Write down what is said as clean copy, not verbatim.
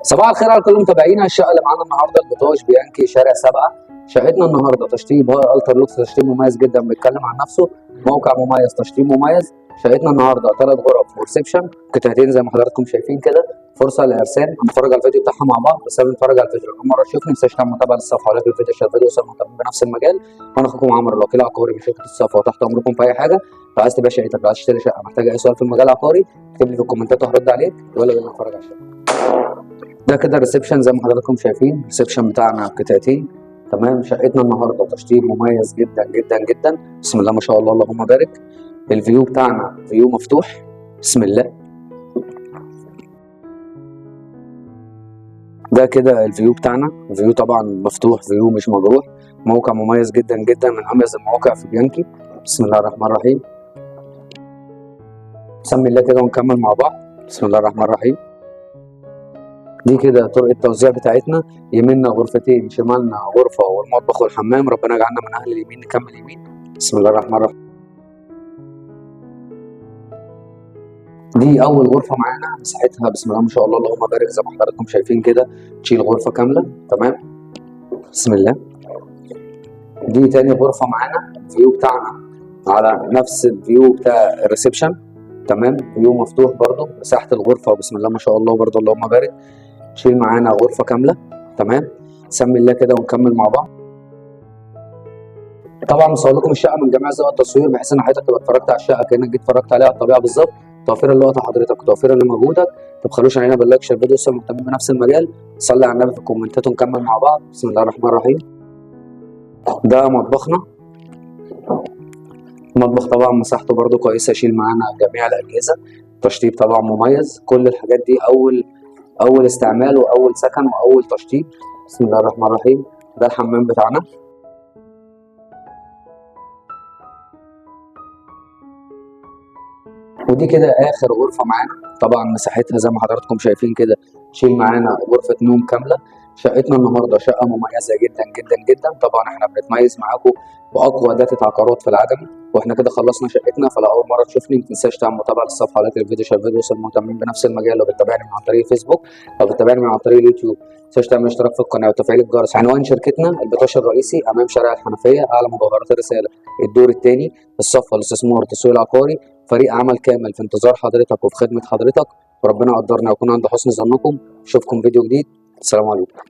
صباح الخير على كل متابعينا. الشقه اللي معانا النهارده البطاش بيانكي شارع 7. شقتنا النهارده تشطيب التر لوكس، تشطيب مميز جدا بيتكلم عن نفسه، موقع مميز، تشطيب مميز. شقتنا النهارده 3 غرف وريسبشن، قطعتين زي ما حضراتكم شايفين كده. فرصه لارسال. هنتفرج على الفيديو بتاعها مع بعض، بس قبل ما نتفرج على الفيديو اول مره تشوفني ما تنساش تعمل متابعه للصفحه ولكن الفيديو شغال، فيديو يوصل مهتمين بنفس المجال. وانا اخوكم عمرو الوكيل العقاري من شركه الصفا، وتحت امركم في اي حاجه. لو عايز تبيع شقتك، لو عايز تشتري شقه، محتاج اي سؤال في المجال العقاري، اكتب لي في الكومنتات وهرد عليك. يلا بينا نتفرج على الشقه. ده كده الريسبشن زي ما حضراتكم شايفين. الريسبشن بتاعنا قطعتين. تمام. شقتنا النهارده تشطيب مميز جدا جدا جدا. بسم الله ما شاء الله اللهم بارك. الفيو بتاعنا فيو مفتوح. بسم الله. ده كده الفيو بتاعنا، فيو طبعا مفتوح، فيو مش مجروح. موقع مميز جدا جدا، من اميز المواقع في بيانكي. بسم الله الرحمن الرحيم. بسم الله كده ونكمل مع بعض. بسم الله الرحمن الرحيم. دي كده طرق التوزيع بتاعتنا. يميننا غرفتين، شمالنا غرفة والمطبخ والحمام. ربنا يجعلنا من أهل اليمين. نكمل يمين. بسم الله الرحمن الرحيم. دي أول غرفة معانا، مساحتها بسم الله ما شاء الله اللهم بارك زي ما حضراتكم شايفين كده، تشيل غرفة كاملة. تمام. بسم الله. دي تاني غرفة معانا. الفيو بتاعنا على نفس الفيو بتاع الريسبشن. تمام. فيو مفتوح برضو. مساحة الغرفة بسم الله ما شاء الله برضو اللهم بارك، تشيل معانا غرفة كاملة. تمام. سمي الله كده ونكمل مع بعض. طبعا مصور لكم الشقه من جميع زوايا التصوير، بحيث ان حضرتك تبقى اتفرجت على الشقه كانك جيت اتفرجت عليها على الطبيعه بالظبط. توفيرا لوقت حضرتك وتوفيرا لمجهودك. ما تبخلوش علينا باللايك، شير الفيديو، لسه مهتمين بنفس المجال. صلي على النبي في الكومنتات ونكمل مع بعض. بسم الله الرحمن الرحيم. ده مطبخنا. المطبخ طبعا مساحته برده كويسه، يشيل معانا جميع الاجهزه. تشطيب طبعا مميز. كل الحاجات دي اول استعمال واول سكن واول تشطيب. بسم الله الرحمن الرحيم. ده الحمام بتاعنا. ودي كده اخر غرفه معانا. طبعا مساحتها زي ما حضراتكم شايفين كده، تشيل معانا غرفه نوم كامله. شقتنا النهارده شقه مميزه جدا جدا جدا. طبعا احنا بنتميز معاكم باقوى داتا عقارات في العالم. واحنا كده خلصنا شقتنا. فلو اول مره تشوفني ما تنساش تعمل متابعه للصفحه لايك الفيديو، شير الفيديو، وصل مهتمين بنفس المجال. لو بتتابعني من عن طريق الفيسبوك او بتتابعني من عن طريق اليوتيوب، ما تنساش تعمل اشتراك في القناه وتفعيل الجرس. عنوان شركتنا البطاش الرئيسي امام شارع الحنفيه، اعلى مجوهرات الرساله، الدور الثاني، الصفه الاستثمار والتسويق العقاري. فريق عمل كامل في انتظار حضرتك وفي خدمه حضرتك. وربنا يقدرنا ويكون عند حسن ظنكم. اشوفكم فيديو جديد. السلام عليكم.